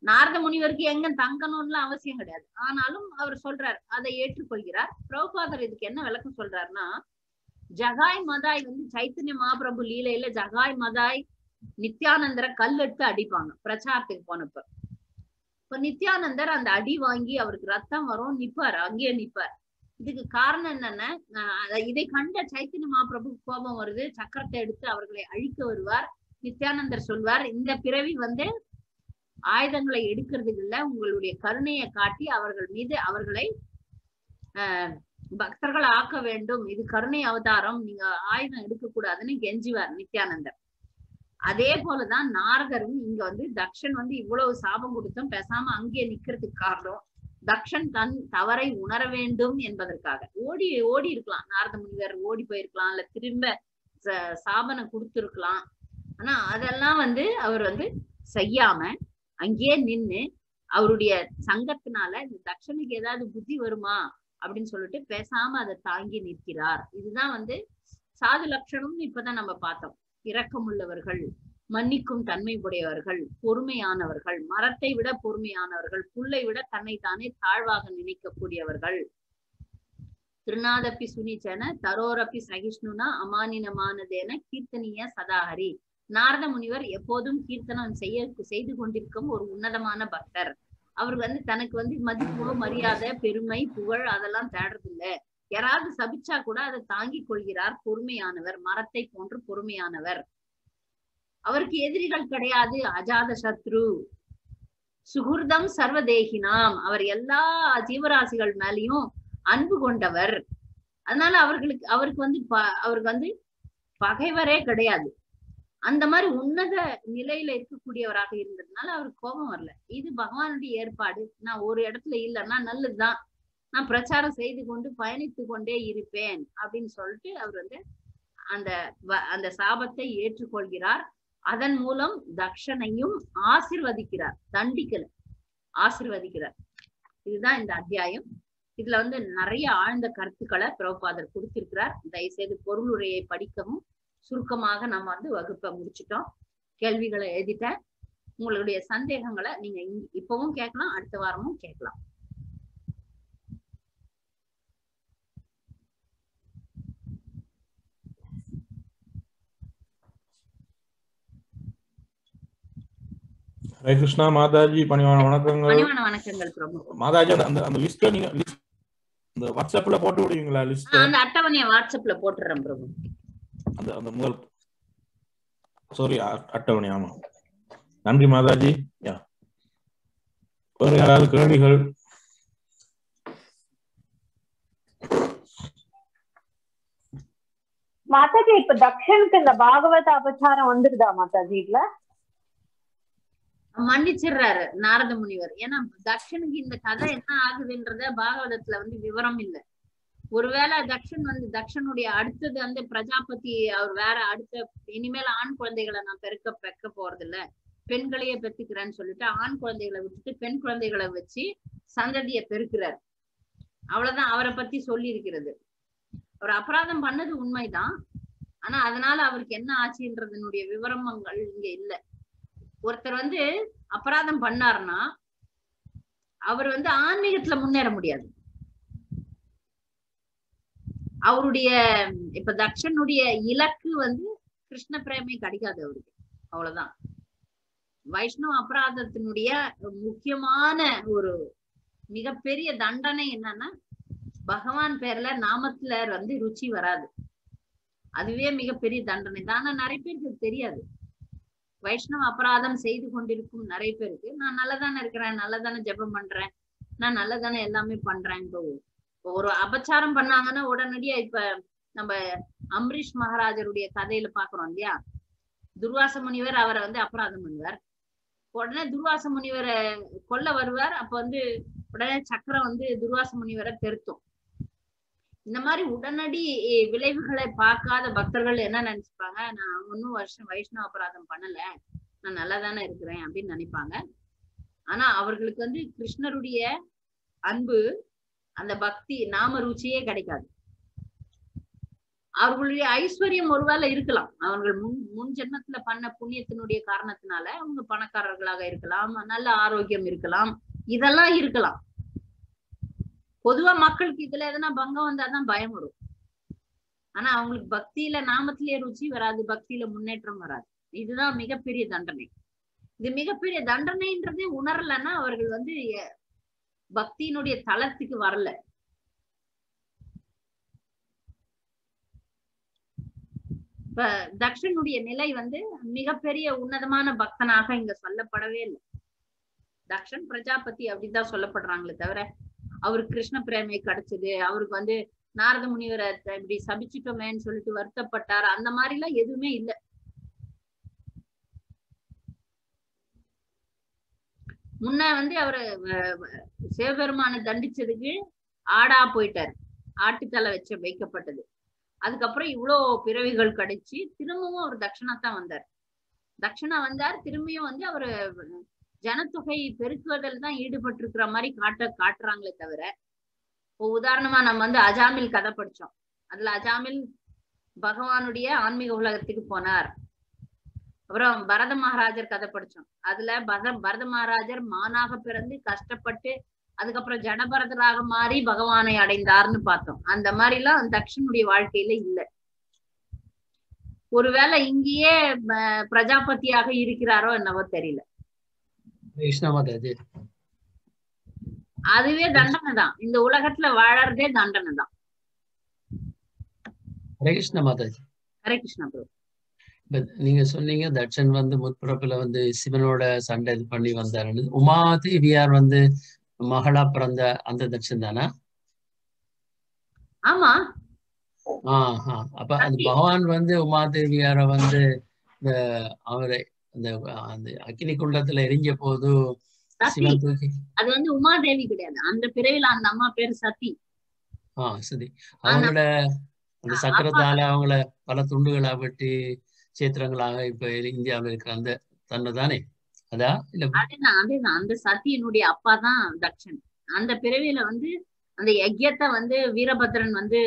நாரத முனிவருக்கு எங்க தங்கணும்னு அவசியம் கிடையாது. ஆனாலும் அவர் சொல்றார், அதை ஏற்றுக்கொள்கிறார். பிரபுபாதர் இதுக்கு என்ன விளக்கம் சொல்றாருன்னா, ஜகாய் மதாய் வந்து சைத்தன்ய மகாபிரபு லீலையில ஜகாய் மதாய் நித்யானந்தரை கல்லெடுத்து அடிப்பாங்க பிரச்சாரத்துக்கு போனப்ப. இப்ப நித்யானந்தர் அந்த அடி வாங்கி அவருக்கு ரத்தம் வரும், நிப்பார், அங்கேயே நிப்பார். இதுக்கு காரணம் என்னன்னா, இதை கண்ட சைத்தன்ய மகாபிரபு கோபம் வருது, சக்கரத்தை எடுத்து அவர்களை அழிக்க வருவார். நித்யானந்தர் சொல்வார், இந்த பிறவி வந்து ஆயுதங்களை எடுக்கிறதுக்கு இல்ல, உங்களுடைய கருணையை காட்டி அவர்கள் மீது அவர்களை பக்தர்கள் ஆக்க வேண்டும், இது கருணை அவதாரம், நீங்க ஆயுதம் எடுக்க கூடாதுன்னு கெஞ்சுவார் நித்யானந்தர். அதே போலதான் நாரதரும் இங்க வந்து தக்ஷன் வந்து இவ்வளவு சாபம் கொடுத்தும் பேசாம அங்கே நிக்கிறதுக்கு காரணம், தக்ஷன் தன் தவறை உணர வேண்டும் என்பதற்காக. ஓடி இருக்கலாம், நாரத முனிவர் ஓடி போயிருக்கலாம், இல்ல திரும்ப சாபனம் கொடுத்திருக்கலாம். ஆனா அதெல்லாம் வந்து அவர் வந்து செய்யாம அங்கேயே நின்னு அவருடைய சங்கத்தினால இந்த தக்ஷனுக்கு ஏதாவது புத்தி வருமா அப்படின்னு சொல்லிட்டு பேசாம அதை தாங்கி நிற்கிறார். இதுதான் வந்து சாது லட்சணம்னு இப்பதான் நம்ம பார்த்தோம். இரக்கமுள்ளவர்கள், மன்னிக்கும் தன்மை உடையவர்கள், பொறுமையானவர்கள், மரத்தை விட பொறுமையானவர்கள், புல்லை விட தன்னைத்தானே தாழ்வாக நினைக்கக்கூடியவர்கள். திருநாதப்பி சுனிச்சன தரோரப்பி சகிஷ்ணுனா அமானினமானதேன கீர்த்தனிய சதாஹரி. நாரத முனிவர் எப்போதும் கீர்த்தனம் செய்து கொண்டிருக்கும் ஒரு உன்னதமான பக்தர். அவர் வந்து தனக்கு வந்து மதிப்பு, மரியாதை, பெருமை, புகழ் அதெல்லாம் தேடுறது இல்ல. யாராவது சபிச்சா கூட அதை தாங்கிக் கொள்கிறார். பொறுமையானவர், மரத்தை போன்று பொறுமையானவர். அவருக்கு எதிரிகள் கிடையாது. அஜாத சத்ரு, சுகுர்தம் சர்வதேகினாம். அவர் எல்லா ஜீவராசிகள் மேலையும் அன்பு கொண்டவர். அதனால அவருக்கு வந்து பகைவரே கிடையாது. அந்த மாதிரி உன்னத நிலையில இருக்கக்கூடியவராக இருந்ததுனால அவருக்கு கோபம் வரல. இது பகவானுடைய ஏற்பாடு. நான் ஒரு இடத்துல இல்லைன்னா நல்லதுதான், நான் பிரச்சாரம் செய்து கொண்டு பயணித்து கொண்டே இருப்பேன் அப்படின்னு சொல்லிட்டு அவர் வந்து அந்த சாபத்தை ஏற்றுக்கொள்கிறார். அதன் மூலம் தக்ஷனையும் ஆசிர்வதிக்கிறார், தண்டிக்கல, ஆசிர்வதிக்கிறார். இதுதான் இந்த அத்தியாயம். இதுல வந்து நிறைய ஆழ்ந்த கருத்துக்களை பிரபுபாதர் கொடுத்திருக்கிறார். தயவுசெய்து பொருளுரையை படிக்கவும். சுருக்கமாக நம்ம வந்து வகுப்பை முடிச்சிட்டோம். கேள்விகளை எழுதிட்டேன். உங்களுடைய சந்தேகங்களை நீங்க இப்பவும் கேட்கலாம், அடுத்த வாரமும் கேட்கலாம். ஹரே கிருஷ்ணா மாதாஜி, பணிவான வணக்கங்கள். பணிவான வணக்கங்கள் பிரபு. மாதாஜி, அந்த லிஸ்ட் நீங்க இந்த வாட்ஸ்அப்ல போட்டு விடுவீங்களா? லிஸ்ட் அந்த அட்டவணையை வாட்ஸ்அப்ல போட்டுறேன் பிரபு. அந்த முதல் சாரி அட்டவணை. ஆமா, நன்றி மாதாஜி. வேற யாராவது கேள்விகள்? மாதாஜி, இப்ப தக்ஷனுக்கு இந்த பாகவத அபச்சாரம் வந்துருதா மாதாஜி? இல்ல மன்னிச்சிடுறாரு நாரத முனிவர். ஏன்னா தக்ஷனுக்கு இந்த கதை என்ன ஆகுதுன்றத பாகவதத்துல வந்து விவரம் இல்லை. ஒருவேளை தக்ஷன் வந்து தக்ஷனுடைய அடுத்தது வந்து பிரஜாபதி அவர் வேற அடுத்த இனிமேல் ஆண் குழந்தைகளை நான் பெக்க போறது இல்ல, பெண்களையே பெற்றுக்கிறேன்னு சொல்லிட்டு ஆண் குழந்தைகளை விட்டுட்டு பெண் குழந்தைகளை வச்சு சந்ததியை பெருக்கிறார். அவ்வளவுதான் அவரை பத்தி சொல்லி இருக்கிறது. அவர் அபராதம் பண்ணது உண்மைதான். ஆனா அதனால அவருக்கு என்ன ஆச்சுன்றதனுடைய விவரங்கள் இங்க இல்ல. ஒருத்தர் வந்து அபராதம் பண்ணாருன்னா அவர் வந்து ஆன்மீகத்துல முன்னேற முடியாது. அவருடைய இப்ப தக்ஷனுடைய இலக்கு வந்து கிருஷ்ண பிரேமை கிடைக்காது அவருக்கு, அவ்வளவுதான். வைஷ்ணவ அபராதத்தினுடைய முக்கியமான ஒரு மிகப்பெரிய தண்டனை என்னன்னா, பகவான் பேர்ல நாமத்துல வந்து ருச்சி வராது. அதுவே மிகப்பெரிய தண்டனை தான். ஆனா நிறைய பேருக்கு தெரியாது. வைஷ்ணவ அபராதம் செய்து கொண்டிருக்கும் நிறைய பேருக்கு நான் நல்லதானே இருக்கிறேன், நல்லதானே ஜெபம் பண்றேன், நான் நல்லதானே எல்லாமே பண்றேன். இப்போ ஒரு அபச்சாரம் பண்ணாங்கன்னா உடனடியா இப்ப நம்ம அம்பரீஷ் மகாராஜருடைய கதையில பாக்குறோம் இல்லையா, துர்வாச முனிவர் அவரை வந்து அபராதம் பண்ணுவார். உடனே துர்வாச முனிவரை கொல்ல வருவார். அப்ப வந்து உடனே சக்கரம் வந்து துர்வாச முனிவரை திருத்தும். இந்த மாதிரி உடனடி விளைவுகளை பார்க்காத பக்தர்கள் என்ன நினைச்சுப்பாங்க, நான் ஒன்னும் வைஷ்ணவ அபராதம் பண்ணல, நான் நல்லாதானே இருக்கிறேன் அப்படின்னு நினைப்பாங்க. ஆனா அவர்களுக்கு வந்து கிருஷ்ணருடைய அன்பு, அந்த பக்தி நாம ருச்சியே கிடைக்காது. அவர்களுடைய ஐஸ்வர்யம் ஒருவேளை இருக்கலாம், அவர்கள் முன் ஜென்மத்துல பண்ண புண்ணியத்தினுடைய காரணத்தினால அவங்க பணக்காரர்களாக இருக்கலாம், நல்ல ஆரோக்கியம் இருக்கலாம், இதெல்லாம் இருக்கலாம். பொதுவா மக்களுக்கு இதுல எதனா பங்கம் வந்தாதான் பயம் வரும். ஆனா அவங்களுக்கு பக்தியில நாமத்திலேயே ருச்சி வராது, பக்தியில முன்னேற்றம் வராது. இதுதான் மிகப்பெரிய தண்டனை. இது மிகப்பெரிய தண்டனைன்றதே உணரலன்னா அவர்கள் வந்து பக்தியினுடைய தளத்துக்கு வரல. இப்ப தக்ஷனுடைய நிலை வந்து மிகப்பெரிய உன்னதமான பக்தனாக இங்க சொல்லப்படவே இல்லை. தக்ஷன் பிரஜாபதி அப்படிதான் சொல்லப்படுறாங்களே தவிர அவருக்கு கிருஷ்ண பிரேமை கிடைச்சது, அவருக்கு வந்து நாரத முனிவரை இப்படி சபிச்சுட்டோமேன்னு சொல்லிட்டு வருத்தப்பட்டார், அந்த மாதிரி எல்லாம் எதுவுமே இல்லை. முன்ன வந்து அவரு சிவபெருமானை தண்டிச்சதுக்கு ஆடா போயிட்டாரு, ஆட்டுத்தலை வைக்கப்பட்டது. அதுக்கப்புறம் இவ்வளவு பிறவிகள் கிடைச்சு திரும்பவும் அவர் தட்சணாத்தான் வந்தார். தட்சணா வந்தார், திரும்பியும் வந்து அவரு ஜனத்தொகை பெருக்குவதில் தான் ஈடுபட்டு இருக்கிற மாதிரி காட்டுறாங்களே தவிர, உதாரணமா நம்ம வந்து அஜாமில் கதை படிச்சோம். அதுல அஜாமில் பகவானுடைய ஆன்மீக உலகத்துக்கு போனார். அப்புறம் பரத மகாராஜர் கதை படிச்சோம். அதுல பரத மகாராஜர் மானாக பிறந்து கஷ்டப்பட்டு அதுக்கப்புறம் ஜடபரதராக மாறி பகவானை அடைந்தார்னு பார்த்தோம். அந்த மாதிரி எல்லாம் தக்ஷனுடைய வாழ்க்கையில இல்லை. ஒருவேளை இங்கேயே பிரஜாபதியாக இருக்கிறாரோ என்னவோ தெரியல. அதுவே தண்டனை தான், இந்த உலகத்துல வாழறதே தண்டனை தான். ஹரே கிருஷ்ண மாதாஜி. ஹரே கிருஷ்ணா ப்ரோ. நீங்க சொன்னீங்க தட்சன் வந்து முற்பிறப்புல வந்து சிவனோட சண்டை இது பண்ணி வந்தாருன்னு. உமாதேவியார் வந்து மகளா பிறந்த அந்த தட்சன் தானா? ஆமா. அப்ப அந்த பகவான் வந்து உமாதேவியார வந்து இந்த அவரை அந்த அக்கினி குண்டத்துல எரிஞ்ச போது சிவன் தூக்கி, அது வந்து உமாதேவி கிடையாது, அந்த பிறவில அந்த அம்மா பேரு சதி. சரி. அவங்களோட அந்த சக்கரத்தால அவங்கள பல துண்டுகளா வெட்டி சேத்திரங்களாக இப்ப இந்தியாவில் இருக்கிற அந்த தன்மை தானே? அதா இல்ல? அதேதான் அந்த சத்தியனுடைய அப்பா தான் தக்ஷன். அந்த பிறவியில வந்து அந்த யஜ்யத்தை வந்து வீரபத்ரன் வந்து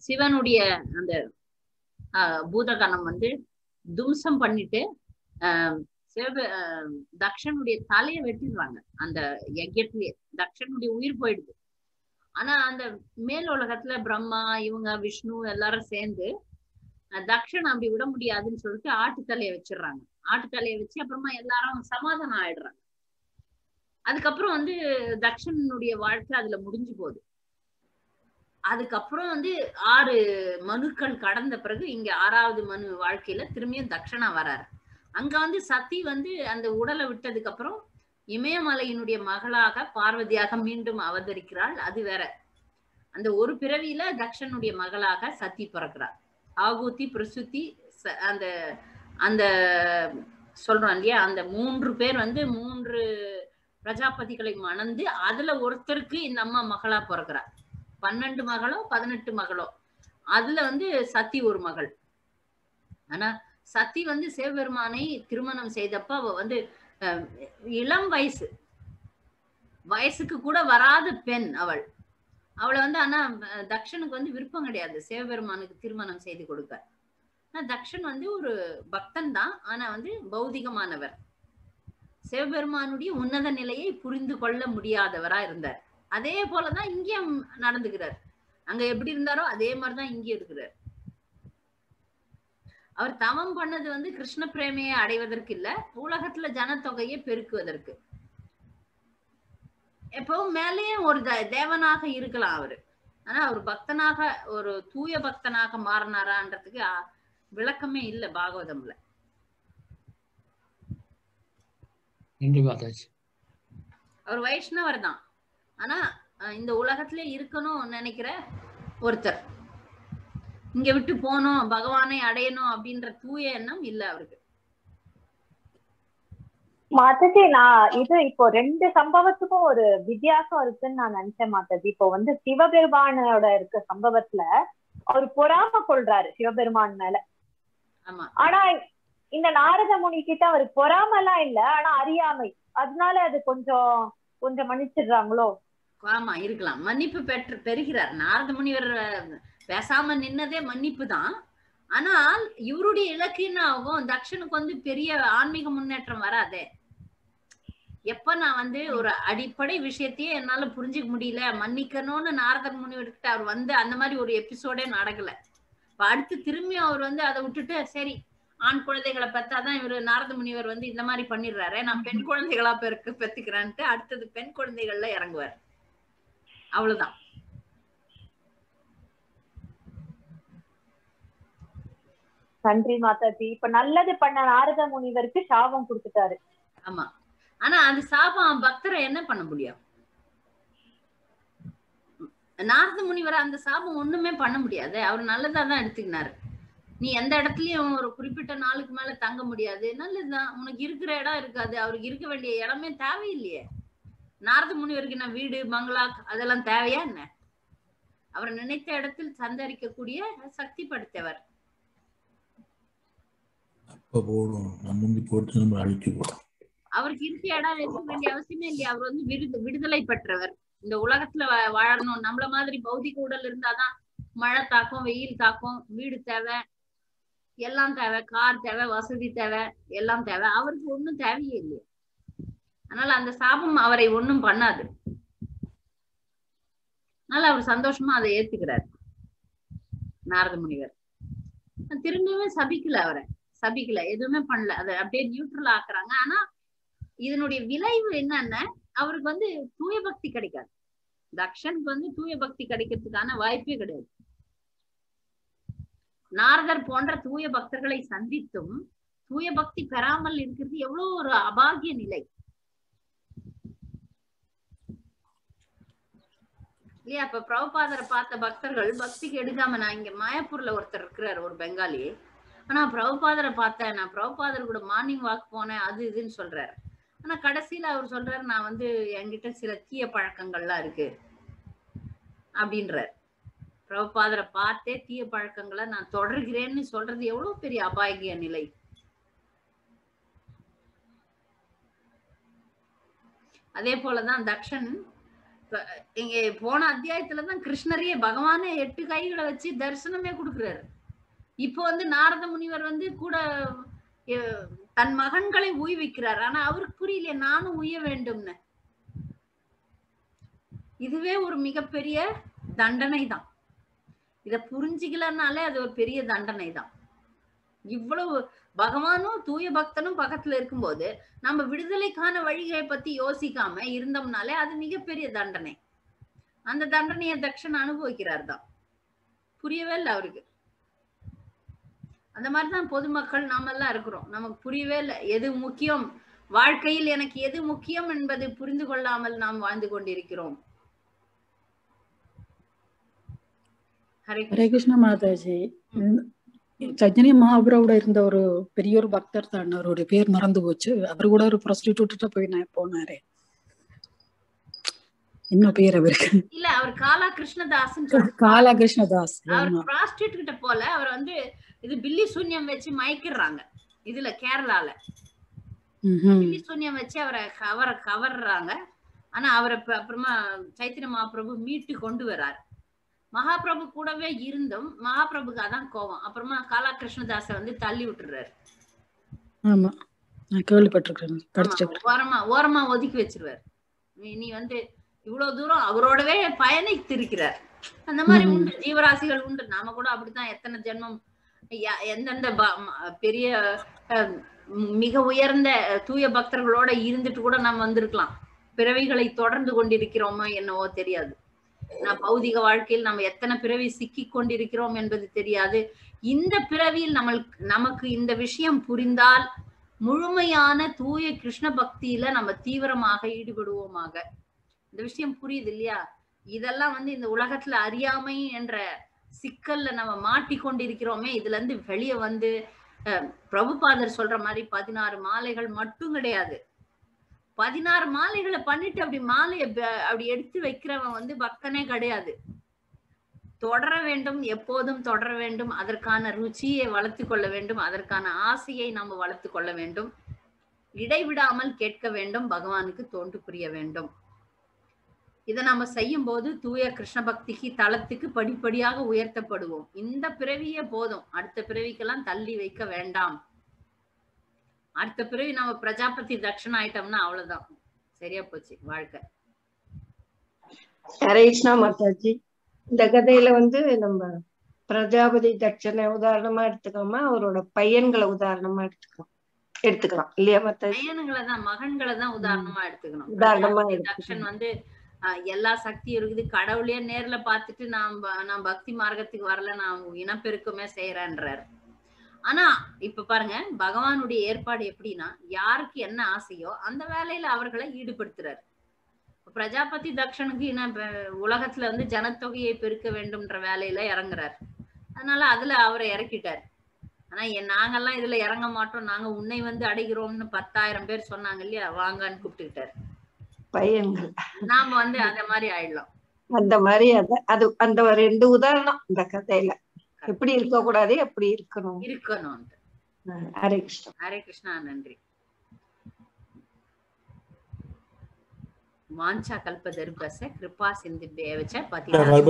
சிவனுடைய அந்த பூதகணம் வந்து தும்சம் பண்ணிட்டு தக்ஷனுடைய தலையை வெட்டிடுறாங்க. அந்த யஜ்யத்திலேயே தக்ஷனுடைய உயிர் போயிடுது. ஆனா அந்த மேல் உலகத்துல பிரம்மா இவங்க விஷ்ணு எல்லாரும் சேர்ந்து தக்ஷன் அப்படி விட முடியாதுன்னு சொல்லிட்டு ஆட்டு தலையை வச்சிடுறாங்க. ஆட்டு தலையை வச்சு அப்புறமா எல்லாரும் சமாதானம் ஆயிடுறாங்க. அதுக்கப்புறம் வந்து தக்ஷனுடைய வாழ்க்கை அதுல முடிஞ்சு போகுது. அதுக்கப்புறம் வந்து 6 மனுக்கள் கடந்த பிறகு இங்க 6வது மனு வாழ்க்கையில திரும்பியும் தக்ஷனா வராரு. அங்க வந்து சதி வந்து அந்த உடலை விட்டதுக்கு அப்புறம் இமயமலையினுடைய மகளாக பார்வதியாக மீண்டும் அவதரிக்கிறாள். அது வேற. அந்த ஒரு பிறவியில தக்ஷனுடைய மகளாக சதி பிறக்கிறார். ஆகூதி பிரசுத்தி அந்த அந்த சொல்றோம் இல்லையா, அந்த 3 பேர் வந்து 3 பிரஜாபதிகளை மணந்து அதுல ஒருத்தருக்கு இந்த அம்மா மகளா பிறக்கிறார். 12 மகளோ 18 மகளோ அதுல வந்து சதி ஒரு மகள். ஆனா சதி வந்து சிவபெருமானை திருமணம் செய்தப்ப அவ வந்து இளம் வயசுக்கு கூட வராத பெண் அவள். அவளை வந்து ஆனா தக்ஷனுக்கு வந்து விருப்பம் கிடையாது சிவபெருமானுக்கு திருமணம் செய்து கொடுக்க. ஆனா தக்ஷன் வந்து ஒரு பக்தன் தான், ஆனா வந்து பௌதிகமானவர். சிவபெருமானுடைய உன்னத நிலையை புரிந்து கொள்ள முடியாதவரா இருந்தார். அதே போலதான் இங்கேயும் நடந்துக்கிறார். அங்க எப்படி இருந்தாரோ அதே மாதிரிதான் இங்கே இருக்கிறார். அவர் தவம் பண்ணது வந்து கிருஷ்ண பிரேமையை அடைவதற்கு இல்ல, உலகத்துல ஜனத்தொகையை பெருக்குவதற்கு. எப்பவும் மேலேயே ஒரு தேவனாக இருக்கலாம் அவரு. ஆனா அவர் பக்தனாக ஒரு தூய பக்தனாக மாறினாரான்றதுக்கு விளக்கமே இல்லை பாகவதம்ல. அவர் வைஷ்ணவர் தான், ஆனா இந்த உலகத்திலே இருக்கணும் நினைக்கிற ஒருத்தர். இங்க விட்டு போனோம் பகவானை அடையணும் அப்படின்ற தூய எண்ணம் இல்ல அவருக்கு. மாதாஜி, நான் இது இப்போ 2 சம்பவத்துக்கும் ஒரு வித்தியாசம் இருக்குன்னு நான் நினைச்சேன் மாதாஜி. இப்போ வந்து சிவபெருமானோட இருக்க சம்பவத்துல அவர் பொறாம கொள்றாரு சிவபெருமான் மேல. ஆனா இந்த நாரத முனி கிட்ட அவர் பொறாம எல்லாம் இல்ல, ஆனா அறியாமை, அதனால அது கொஞ்சம் மன்னிச்சிடுறாங்களோ? ஆமா, இருக்கலாம். மன்னிப்பு பெறுகிறார். நாரத முனிவர் பேசாம நின்னதே மன்னிப்பு தான். ஆனால் இவருடைய இலக்கு என்ன ஆகும்? தக்ஷனுக்கு வந்து பெரிய ஆன்மீக முன்னேற்றம் வராதே. எப்ப நான் வந்து ஒரு அடிப்படை விஷயத்தையே என்னால புரிஞ்சுக்க முடியல, மன்னிக்கணும்னு நாரதர் முனிவர்கிட்ட அவர் வந்து அந்த மாதிரி ஒரு எபிசோடே நடக்கல. இப்ப அடுத்து திரும்பி அவர் வந்து அதை விட்டுட்டு சரி ஆண் குழந்தைகளை பெத்தாதான் இவரு நாரத முனிவர் வந்து இந்த மாதிரி பண்ணிடுறாரு, நான் பெண் குழந்தைகளா பெத்துக்கிறேன்ட்டு அடுத்தது பெண் குழந்தைகள்ல இறங்குவார். அவ்வளவுதான். நன்றி மாதாஜி. இப்ப நல்லது பண்ண நாரத முனிவருக்கு சாபம் கொடுத்துட்டாரு. ஆமா, ஆனா அது சாபம் பக்தரை என்ன பண்ண முடியும்? நாரத முனிவர் அந்த சாபம் ஒண்ணுமே பண்ண முடியாது. அவர் நல்லதாதான் எடுத்துக்கினாரு. நீ எந்த இடத்துலயும் ஒரு குறிப்பிட்ட நாளுக்கு மேல தங்க முடியாது, நல்லதுதான். உனக்கு இருக்கிற இடம் இருக்காது, அவருக்கு இருக்க வேண்டிய இடமே தேவையில்லையே. நாரத முனிவருக்கு என்ன வீடு பங்களா அதெல்லாம் தேவையா என்ன? அவர் நினைத்த இடத்தில் சந்தரிக்கக்கூடிய சக்தி படைத்தவர். அவருக்கு இருக்க இடம் இருக்க வேண்டிய அவசியமே இல்லையா? அவர் வந்து விடுதலை பெற்றவர். இந்த உலகத்துல வாழணும். நம்மள மாதிரி பௌதிக உடல் இருந்தாதான் மழை தாக்கும், வெயில் தாக்கும், வீடு தேவை, எல்லாம் தேவை, கார் தேவை, வசதி தேவை, எல்லாம் தேவை. அவருக்கு ஒண்ணும் தேவையே இல்லையா? அதனால அந்த சாபம் அவரை ஒண்ணும் பண்ணாது. அதனால அவர் சந்தோஷமா அதை ஏத்துக்கிறார் நாரத முனிவர். திரும்பவும் சபிக்கல, அவரை சபிக்கல, எதுவுமே பண்ணல. அதை அப்படியே நியூட்ரல் ஆக்குறாங்க. ஆனா இதனுடைய விளைவு என்னன்னா அவருக்கு வந்து தூய பக்தி கிடைக்காது. தக்ஷனுக்கு வந்து தூய பக்தி கிடைக்கிறதுக்கான வாய்ப்பே கிடையாது. நாரதர் போன்ற தூய பக்தர்களை சந்தித்தும் தூய பக்தி பெறாமல் இருக்கிறது எவ்வளவு ஒரு அபாகிய நிலை இல்லையா? இப்ப பிரபுபாதரை பார்த்த பக்தர்கள் பக்திக்கு எடுக்காம, நான் இங்க மாயாப்பூர்ல ஒருத்தர் இருக்கிறாரு, ஒரு பெங்காலி. ஆனா பிரபுபாதரை பார்த்தேன், நான் பிரபுபாதர் கூட மார்னிங் வாக் போனேன், அது இதுன்னு சொல்றாரு. ஆனா கடைசியில அவர் சொல்றாரு, நான் வந்து என்கிட்ட சில தீய பழக்கங்கள்லாம் இருக்கு அப்படின்றார். பிரபுபாதரை பார்த்தே தீய பழக்கங்களை நான் தொடர்கிறேன்னு சொல்றது எவ்வளவு பெரிய அபாயகிய நிலை. அதே போலதான் தக்ஷன் இங்க போன அத்தியாயத்துலதான் கிருஷ்ணரையே பகவானே 8 கைகளை வச்சு தரிசனமே கொடுக்குறாரு. இப்போ நாரத முனிவர் கூட தன் மகன்களை உய்விக்கிறார். ஆனா அவருக்கு புரியல நானும் உய்ய வேண்டும்னு. இதுவே ஒரு மிகப்பெரிய தண்டனை தான். இத புரிஞ்சுக்கலனாலே அது ஒரு பெரிய தண்டனை தான். இவ்வளவு பகவானும் தூய பக்தனும் பக்கத்துல இருக்கும்போது நம்ம விடுதலைக்கான வழிகளை பத்தி யோசிக்காம இருந்தோம்னாலே அது மிகப்பெரிய தண்டனை. அந்த தண்டனையை தக்ஷன் அனுபவிக்கிறார் தான். புரியவே இல்லை அவருக்கு. அந்த மாதிரிதான் பொதுமக்கள் நாம எல்லாம் இருக்கிறோம். நமக்கு புரியவே இல்லை எது முக்கியம், வாழ்க்கையில் எனக்கு எது முக்கியம் என்பது புரிந்து கொள்ளாமல் நாம் வாழ்ந்து கொண்டிருக்கிறோம். ஹரே கிருஷ்ண மாதாஜி. சஜ்ஜனி மகாபுரோட இருந்த ஒரு பெரிய ஒரு பக்தர் தான், அவருடைய பேர் மறந்து போச்சு. அவரு கூட ஒரு ப்ராஸ்டிடியூட்ட போய் போனாரே, என்ன பேர் அவருக்கு? இல்ல, அவர் காலா கிருஷ்ணதாஸ். காலா கிருஷ்ணதாஸ். அவர் ப்ராஸ்டிடியூட் கிட்ட போல, அவர் இது பில்லி சூன்யம் வச்சு மயக்கிடுறாங்க. இதுல கேரளால பில்லி சூன்யம் வச்சு அவரை கவர்றாங்க. ஆனா அவரை அப்புறமா சைத்தன்ய மகாபிரபு மீட்டு கொண்டு வர்றாரு. மகாபிரபு கூடவே இருந்தும் மகாபிரபுக்கு அதான் கோபம். அப்புறமா காலா கிருஷ்ணதாஸை தள்ளி விட்டுறாரு. ஆமா, நான் கேள்விப்பட்டிருக்கேன். ஓரமா ஒதுக்கி வச்சிருவாரு. நீ இவ்வளவு தூரம் அவரோடவே பயணித்திருக்கிறார். அந்த மாதிரி உண்டு, ஜீவராசிகள் உண்டு. நாம கூட அப்படித்தான் எத்தனை ஜென்மம் எந்தெந்த பெரிய மிக உயர்ந்த தூய பக்தர்களோட இருந்துட்டு கூட நம்ம வந்திருக்கலாம். பிறவிகளை தொடர்ந்து கொண்டிருக்கிறோமா என்னவோ தெரியாது. பௌதிக வாழ்க்கையில் நம்ம எத்தனை பிறவி சிக்கி கொண்டிருக்கிறோம் என்பது தெரியாது. இந்த பிறவியில் நமக்கு இந்த விஷயம் புரிந்தால் முழுமையான தூய கிருஷ்ண பக்தியில நம்ம தீவிரமாக ஈடுபடுவோமாக. இந்த விஷயம் புரியுது இல்லையா? இதெல்லாம் இந்த உலகத்துல அறியாமை என்ற சிக்கல்ல நம்ம மாட்டிக்கொண்டிருக்கிறோமே. இதுல இருந்து வெளியே பிரபுபாதர் சொல்ற மாதிரி 16 மாலைகள் மட்டும் கிடையாது. 16 மாலைகளை பண்ணிட்டு அப்படி எடுத்து வைக்கிறவன் பக்தனே கிடையாது. தொடர வேண்டும், எப்போதும் தொடர வேண்டும். அதற்கான ருச்சியை வளர்த்து கொள்ள வேண்டும். அதற்கான ஆசையை நாம வளர்த்து கொள்ள வேண்டும். இடைவிடாமல் கேட்க வேண்டும். பகவானுக்கு தோன்று புரிய வேண்டும். இதை நம்ம செய்யும் போது தூய கிருஷ்ண பக்திக்கு தளத்துக்கு படிப்படியாக உயர்த்தப்படுவோம். இந்த பிறவியே போதும், அடுத்த பிறவிக்கெல்லாம் தள்ளி வைக்க வேண்டாம். அடுத்த பிறவி நம்ம பிரஜாபதி தக்ஷன் ஆயிட்டோம்னா அவ்வளவுதான், சரியா போச்சு வாழ்க்கை. ஹரே கிருஷ்ணா மாதாஜி. இந்த கதையில நம்ம பிரஜாபதி தட்சனை உதாரணமா எடுத்துக்காம அவரோட பையன்களை உதாரணமா எடுத்துக்கலாம் இல்லையா மாதாஜி? பையன்களை தான், மகன்களை தான் உதாரணமா எடுத்துக்கணும். உதாரணமா தக்ஷன் எல்லா சக்தியும் இருக்குது, கடவுளையே நேர்ல பார்த்துட்டு நான் பக்தி மார்க்கத்துக்கு வரல, நான் இனப்பெருக்கமே செய்யறேன்றாரு. ஆனா இப்ப பாருங்க, பகவானுடைய ஏற்பாடு எப்படின்னா, யாருக்கு என்ன ஆசையோ அந்த வேலையில அவர்களை ஈடுபடுத்துறாரு. பிரஜாபதி தக்ஷனுக்கு உலகத்துல ஜனத்தொகையை பெருக்க வேண்டும்ன்ற வேலையில இறங்குறாரு. அதனால அதுல அவரை இறக்கிட்டாரு. ஆனா நாங்கெல்லாம் இதுல இறங்க மாட்டோம், நாங்க உன்னை அடைகிறோம்னு 10,000 பேர் சொன்னாங்க இல்லையா, வாங்கன்னு கூப்பிட்டுக்கிட்டாரு பையன்கள். நாம அந்த மாதிரி ஆயிடலாம். அந்த மாதிரி அந்த 2 உதாரணம் இந்த கதையில எப்படி இருக்க கூடாது, எப்படி இருக்கணும். ஹரே கிருஷ்ணா. ஹரே கிருஷ்ணா. நன்றி. வாஞ்சா கல்பதருபஸ்ய கிருபா சிந்துப்யேவ ச பதிதாஸ்ய